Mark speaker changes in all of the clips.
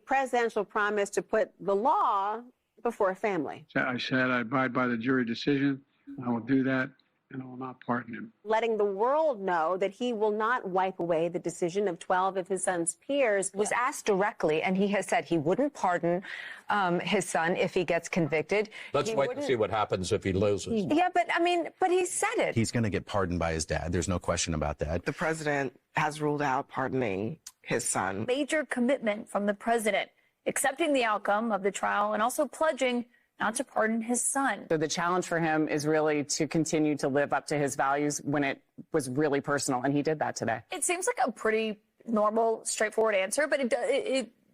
Speaker 1: presidential promise to put the law before family.
Speaker 2: I said I abide by the jury decision. I will do that, and I will not pardon him.
Speaker 1: Letting the world know that he will not wipe away the decision of 12 of his son's peers.
Speaker 3: Was asked directly, and he has said he wouldn't pardon his son if he gets convicted.
Speaker 4: Let's wait and see what happens if he loses.
Speaker 3: Yeah, but I mean, but he said it.
Speaker 5: He's going to get pardoned by his dad. There's no question about that.
Speaker 6: The president has ruled out pardoning his son.
Speaker 7: Major commitment from the president, accepting the outcome of the trial and also pledging not to pardon his son.
Speaker 8: So the challenge for him is really to continue to live up to his values when it was really personal, and he did that today.
Speaker 7: It seems like a pretty normal, straightforward answer, but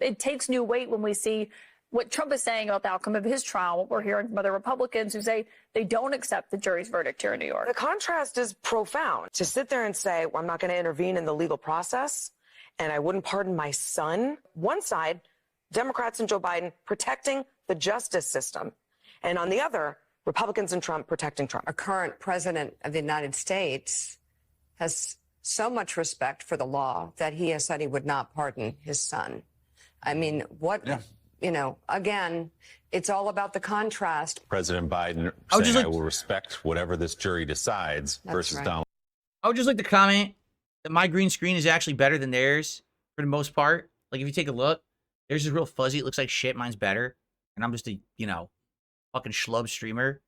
Speaker 7: it takes new weight when we see what Trump is saying about the outcome of his trial, what we're hearing from other Republicans who say they don't accept the jury's verdict here in New York.
Speaker 6: The contrast is profound. To sit there and say, well, I'm not going to intervene in the legal process, and I wouldn't pardon my son. One side, Democrats and Joe Biden protecting the justice system. And on the other, Republicans and Trump protecting Trump.
Speaker 3: Our current president of the United States has so much respect for the law that he has said he would not pardon his son. I mean, you know, again, it's all about the contrast.
Speaker 9: President Biden saying I will respect whatever this jury decides versus Donald.
Speaker 10: I would just like to comment that my green screen is actually better than theirs for the most part. Like, if you take a look, theirs is real fuzzy. It looks like shit. Mine's better. And I'm just a, you know, fucking schlub streamer.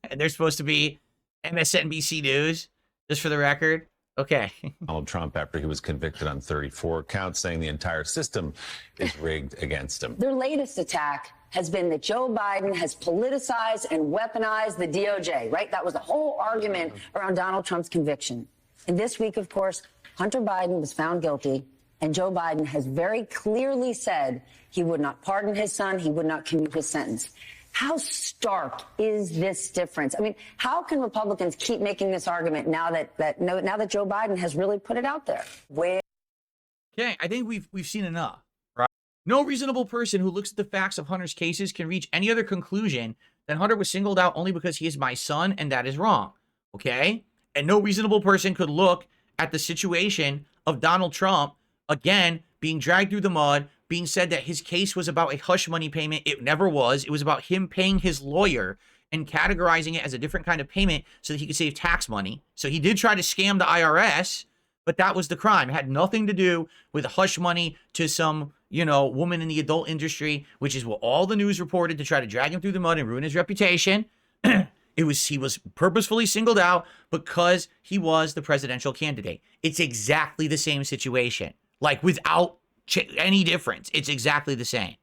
Speaker 10: And they're supposed to be MSNBC News, just for the record. Okay.
Speaker 9: Donald Trump, after he was convicted on 34 counts, saying the entire system is rigged against him.
Speaker 11: Their latest attack has been that Joe Biden has politicized and weaponized the DOJ, right? That was the whole argument around Donald Trump's conviction. And this week, of course, Hunter Biden was found guilty, and Joe Biden has very clearly said he would not pardon his son, he would not commute his sentence. How stark is this difference? I mean, how can Republicans keep making this argument now that Joe Biden has really put it out there?
Speaker 10: Okay, I think we've seen enough, right? No reasonable person who looks at the facts of Hunter's cases can reach any other conclusion than Hunter was singled out only because he is my son, and that is wrong, okay? And no reasonable person could look at the situation of Donald Trump, again, being dragged through the mud, being said that his case was about a hush money payment. It never was. It was about him paying his lawyer and categorizing it as a different kind of payment so that he could save tax money. So he did try to scam the IRS, but that was the crime. It had nothing to do with hush money to some, you know, woman in the adult industry, which is what all the news reported to try to drag him through the mud and ruin his reputation. He was purposefully singled out because he was the presidential candidate. It's exactly the same situation, like without any difference. It's exactly the same.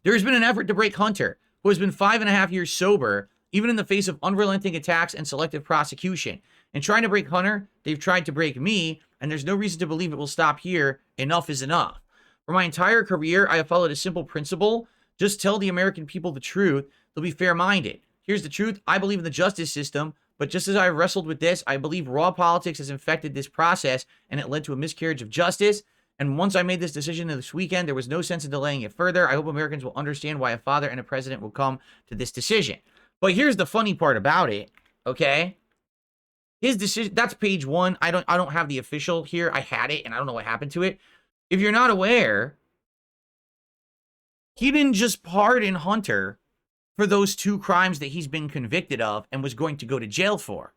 Speaker 10: There has been an effort to break Hunter, who has been 5.5 years sober, even in the face of unrelenting attacks and selective prosecution. And trying to break Hunter, they've tried to break me, and there's no reason to believe it will stop here. Enough is enough. For my entire career, I have followed a simple principle. Just tell the American people the truth. They'll be fair-minded. Here's the truth. I believe in the justice system, but just as I've wrestled with this, I believe raw politics has infected this process, and it led to a miscarriage of justice. And once I made this decision this weekend, there was no sense in delaying it further. I hope Americans will understand why a father and a president will come to this decision. But here's the funny part about it, okay? His decision, that's page 1. I don't have the official here. I had it, and I don't know what happened to it. If you're not aware, he didn't just pardon Hunter for those 2 crimes that he's been convicted of and was going to go to jail for.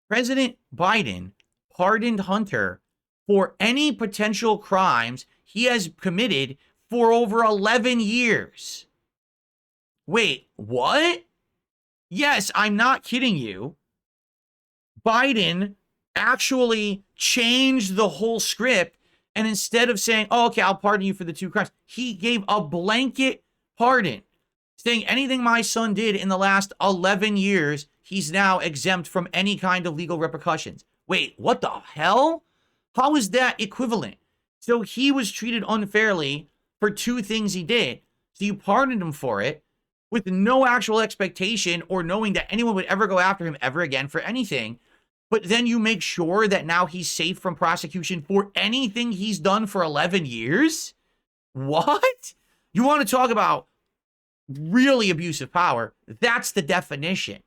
Speaker 10: President Biden pardoned Hunter for any potential crimes he has committed for over 11 years. Wait, what? Yes, I'm not kidding you. Biden actually changed the whole script, and instead of saying, oh, okay, I'll pardon you for the 2 crimes, he gave a blanket pardon, saying anything my son did in the last 11 years, he's now exempt from any kind of legal repercussions. Wait, what the hell? How is that equivalent? So he was treated unfairly for 2 things he did. So you pardoned him for it with no actual expectation or knowing that anyone would ever go after him ever again for anything. But then you make sure that now he's safe from prosecution for anything he's done for 11 years? What? You want to talk about really abusive power? That's the definition.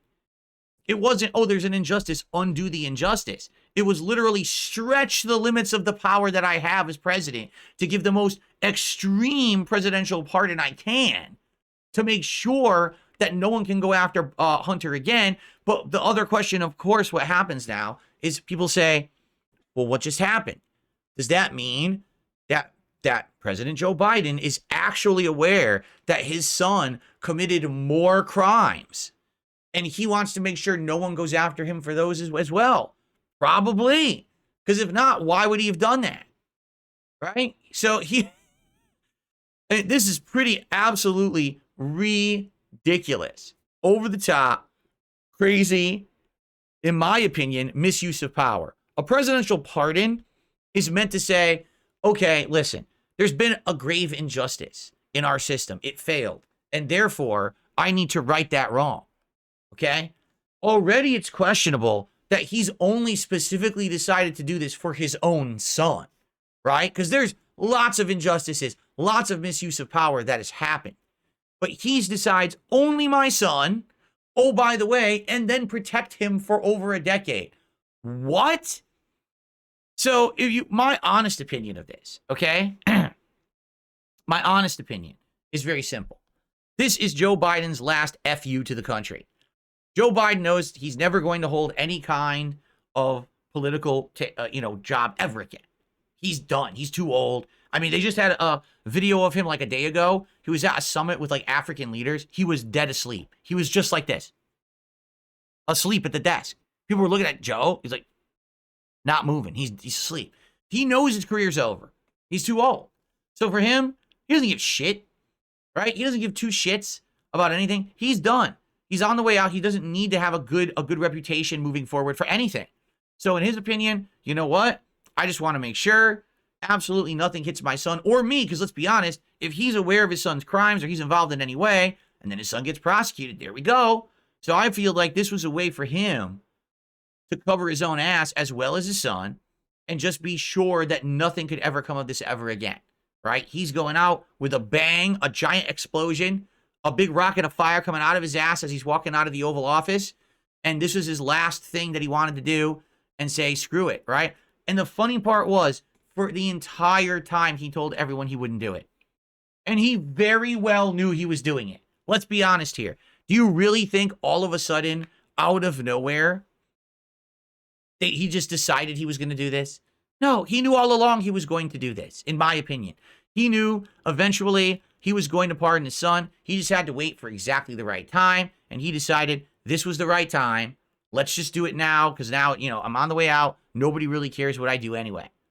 Speaker 10: It wasn't, oh, there's an injustice, undo the injustice. It was literally stretch the limits of the power that I have as president to give the most extreme presidential pardon I can to make sure that no one can go after Hunter again. But the other question, of course, what happens now is people say, well, what just happened? Does that mean that President Joe Biden is actually aware that his son committed more crimes and he wants to make sure no one goes after him for those as well? Probably. Because if not, why would he have done that? Right? So this is pretty absolutely ridiculous. Over the top, crazy, in my opinion, misuse of power. A presidential pardon is meant to say, okay, listen, there's been a grave injustice in our system. It failed. And therefore, I need to right that wrong. Okay? Already it's questionable that he's only specifically decided to do this for his own son, right? Because there's lots of injustices, lots of misuse of power that has happened. But he decides only my son, oh, by the way, and then protect him for over a decade. What? So my honest opinion of this, okay? My honest opinion is very simple. This is Joe Biden's last FU to the country. Joe Biden knows he's never going to hold any kind of political, job ever again. He's done. He's too old. I mean, they just had a video of him like a day ago. He was at a summit with like African leaders. He was dead asleep. He was just like this, asleep at the desk. People were looking at Joe. He's like, not moving. He's asleep. He knows his career's over. He's too old. So for him, he doesn't give shit, right? He doesn't give two shits about anything. He's done. He's on the way out. He doesn't need to have a good reputation moving forward for anything. So in his opinion, you know what? I just want to make sure absolutely nothing hits my son or me, because let's be honest, if he's aware of his son's crimes or he's involved in any way, and then his son gets prosecuted, there we go. So I feel like this was a way for him to cover his own ass as well as his son and just be sure that nothing could ever come of this ever again, right? He's going out with a bang, a giant explosion, a big rocket of fire coming out of his ass as he's walking out of the Oval Office. And this was his last thing that he wanted to do and say, screw it, right? And the funny part was, for the entire time, he told everyone he wouldn't do it. And he very well knew he was doing it. Let's be honest here. Do you really think all of a sudden, out of nowhere, that he just decided he was going to do this? No, he knew all along he was going to do this, in my opinion. He knew eventually he was going to pardon his son. He just had to wait for exactly the right time. And he decided this was the right time. Let's just do it now, because now, I'm on the way out. Nobody really cares what I do anyway.